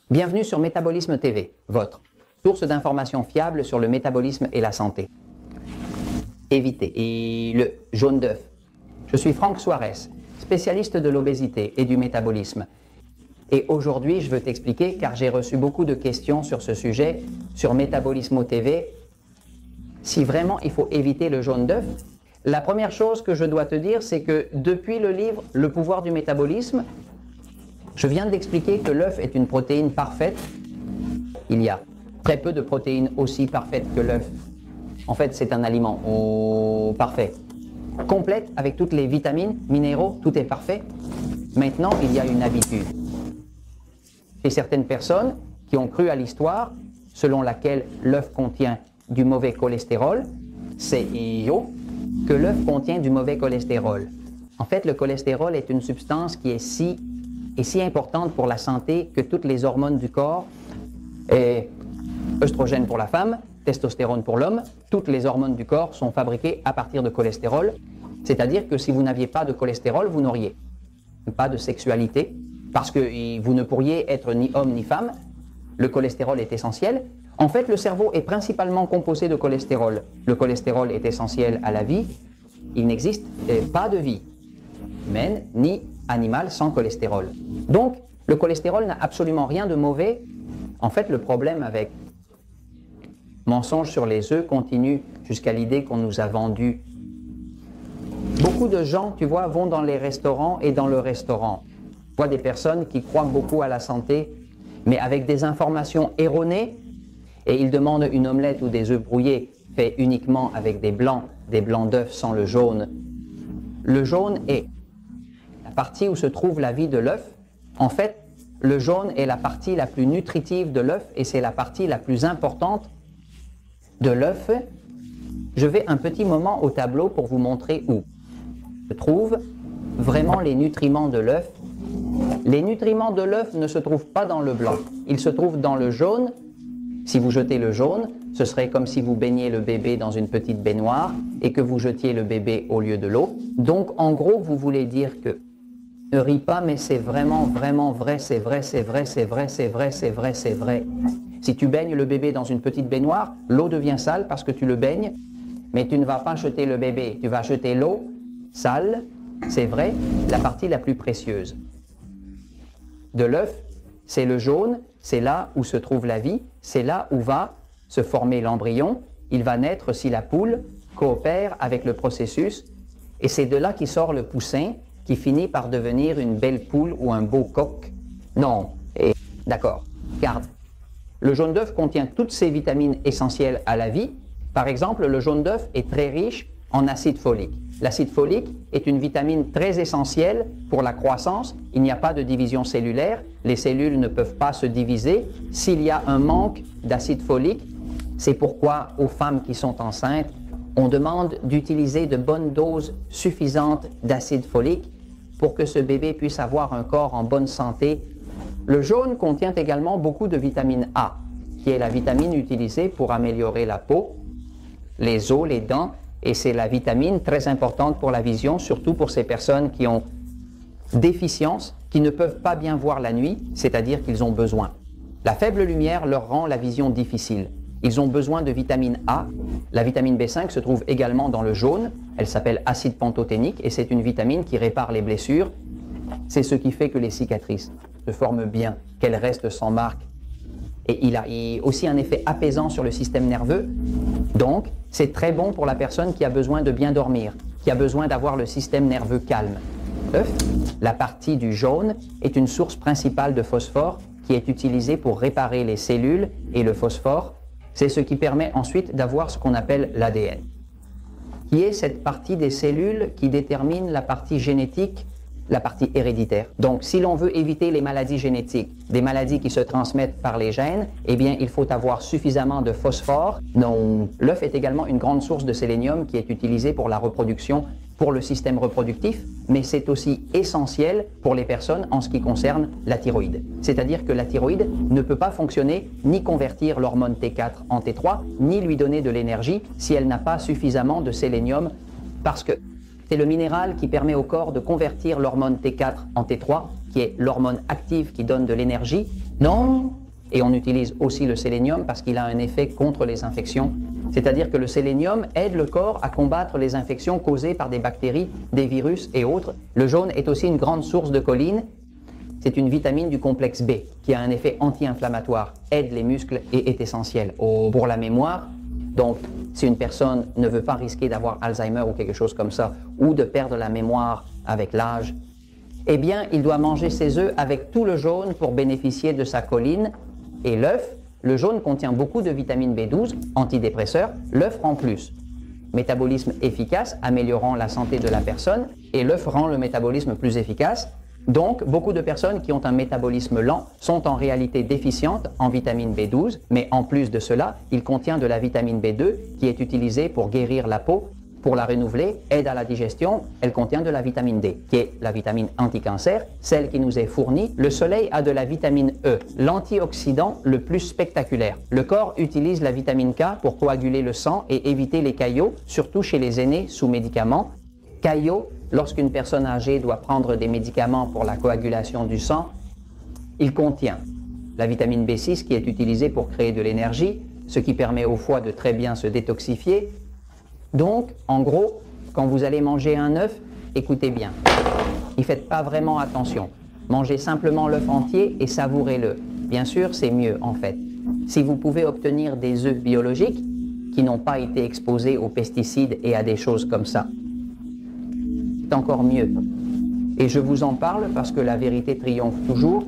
Bienvenue sur Métabolisme TV, votre source d'informations fiables sur le métabolisme et la santé. Évitez et le jaune d'œuf. Je suis Franck Suarez, spécialiste de l'obésité et du métabolisme. Et aujourd'hui, je veux t'expliquer, car j'ai reçu beaucoup de questions sur ce sujet, sur Métabolisme TV, si vraiment il faut éviter le jaune d'œuf. La première chose que je dois te dire, c'est que depuis le livre « Le pouvoir du métabolisme », je viens d'expliquer que l'œuf est une protéine parfaite. Il y a très peu de protéines aussi parfaites que l'œuf. En fait, c'est un aliment parfait. Complète avec toutes les vitamines, minéraux, tout est parfait. Maintenant, il y a une habitude. Chez certaines personnes qui ont cru à l'histoire selon laquelle l'œuf contient du mauvais cholestérol, c'est que l'œuf contient du mauvais cholestérol. En fait, le cholestérol est une substance qui est si importante pour la santé que toutes les hormones du corps, œstrogène pour la femme, testostérone pour l'homme, toutes les hormones du corps sont fabriquées à partir de cholestérol. C'est-à-dire que si vous n'aviez pas de cholestérol, vous n'auriez pas de sexualité, parce que vous ne pourriez être ni homme ni femme. Le cholestérol est essentiel. En fait, le cerveau est principalement composé de cholestérol. Le cholestérol est essentiel à la vie. Il n'existe pas de vie humaine ni animale sans cholestérol. Donc, le cholestérol n'a absolument rien de mauvais. En fait, le problème avec mensonge sur les œufs continue jusqu'à l'idée qu'on nous a vendu. Beaucoup de gens, tu vois, vont dans les restaurants et dans le restaurant. Je vois des personnes qui croient beaucoup à la santé, mais avec des informations erronées, et ils demandent une omelette ou des œufs brouillés faits uniquement avec des blancs d'œufs sans le jaune. Le jaune est la partie où se trouve la vie de l'œuf. En fait, le jaune est la partie la plus nutritive de l'œuf et c'est la partie la plus importante de l'œuf. Je vais un petit moment au tableau pour vous montrer où se trouvent vraiment les nutriments de l'œuf. Les nutriments de l'œuf ne se trouvent pas dans le blanc, ils se trouvent dans le jaune. Si vous jetez le jaune, ce serait comme si vous baigniez le bébé dans une petite baignoire et que vous jetiez le bébé au lieu de l'eau. Donc en gros, vous voulez dire que ne ris pas, mais c'est vraiment vrai, c'est vrai, c'est vrai, c'est vrai, c'est vrai, c'est vrai, c'est vrai. Si tu baignes le bébé dans une petite baignoire, l'eau devient sale parce que tu le baignes, mais tu ne vas pas jeter le bébé, tu vas jeter l'eau sale, c'est vrai, la partie la plus précieuse de l'œuf, c'est le jaune, c'est là où se trouve la vie, c'est là où va se former l'embryon, il va naître si la poule coopère avec le processus, et c'est de là qui sort le poussin qui finit par devenir une belle poule ou un beau coq. Non, d'accord, garde. Le jaune d'œuf contient toutes ces vitamines essentielles à la vie. Par exemple, le jaune d'œuf est très riche en acide folique. L'acide folique est une vitamine très essentielle pour la croissance. Il n'y a pas de division cellulaire. Les cellules ne peuvent pas se diviser s'il y a un manque d'acide folique. C'est pourquoi aux femmes qui sont enceintes, on demande d'utiliser de bonnes doses suffisantes d'acide folique pour que ce bébé puisse avoir un corps en bonne santé. Le jaune contient également beaucoup de vitamine A, qui est la vitamine utilisée pour améliorer la peau, les os, les dents, et c'est la vitamine très importante pour la vision, surtout pour ces personnes qui ont déficience, qui ne peuvent pas bien voir la nuit, c'est-à-dire qu'ils ont besoin. La faible lumière leur rend la vision difficile. Ils ont besoin de vitamine A. La vitamine B5 se trouve également dans le jaune. Elle s'appelle acide pantothénique et c'est une vitamine qui répare les blessures. C'est ce qui fait que les cicatrices se forment bien, qu'elles restent sans marque. Et il a aussi un effet apaisant sur le système nerveux. Donc, c'est très bon pour la personne qui a besoin de bien dormir, qui a besoin d'avoir le système nerveux calme. L'œuf, la partie du jaune, est une source principale de phosphore qui est utilisée pour réparer les cellules et le phosphore, c'est ce qui permet ensuite d'avoir ce qu'on appelle l'ADN, qui est cette partie des cellules qui détermine la partie génétique, la partie héréditaire. Donc, si l'on veut éviter les maladies génétiques, des maladies qui se transmettent par les gènes, eh bien, il faut avoir suffisamment de phosphore. Non. L'œuf est également une grande source de sélénium qui est utilisée pour la reproduction, pour le système reproductif, mais c'est aussi essentiel pour les personnes en ce qui concerne la thyroïde. C'est-à-dire que la thyroïde ne peut pas fonctionner ni convertir l'hormone T4 en T3, ni lui donner de l'énergie si elle n'a pas suffisamment de sélénium, parce que c'est le minéral qui permet au corps de convertir l'hormone T4 en T3, qui est l'hormone active qui donne de l'énergie, Non. Et on utilise aussi le sélénium parce qu'il a un effet contre les infections. C'est-à-dire que le sélénium aide le corps à combattre les infections causées par des bactéries, des virus et autres. Le jaune est aussi une grande source de choline. C'est une vitamine du complexe B qui a un effet anti-inflammatoire, aide les muscles et est essentiel pour la mémoire. Donc, si une personne ne veut pas risquer d'avoir Alzheimer ou quelque chose comme ça, ou de perdre la mémoire avec l'âge, eh bien, il doit manger ses œufs avec tout le jaune pour bénéficier de sa choline. Et l'œuf, le jaune contient beaucoup de vitamine B12, antidépresseur, l'œuf rend plus. Métabolisme efficace, améliorant la santé de la personne, et l'œuf rend le métabolisme plus efficace. Donc, beaucoup de personnes qui ont un métabolisme lent sont en réalité déficientes en vitamine B12, mais en plus de cela, il contient de la vitamine B2 qui est utilisée pour guérir la peau, pour la renouveler, aide à la digestion. Elle contient de la vitamine D, qui est la vitamine anti-cancer, celle qui nous est fournie. Le soleil a de la vitamine E, l'antioxydant le plus spectaculaire. Le corps utilise la vitamine K pour coaguler le sang et éviter les caillots, surtout chez les aînés sous médicaments. Caillots, lorsqu'une personne âgée doit prendre des médicaments pour la coagulation du sang, il contient la vitamine B6 qui est utilisée pour créer de l'énergie, ce qui permet au foie de très bien se détoxifier. Donc, en gros, quand vous allez manger un œuf, écoutez bien, n'y faites pas vraiment attention. Mangez simplement l'œuf entier et savourez-le. Bien sûr, c'est mieux en fait. Si vous pouvez obtenir des œufs biologiques qui n'ont pas été exposés aux pesticides et à des choses comme ça, c'est encore mieux. Et je vous en parle parce que la vérité triomphe toujours.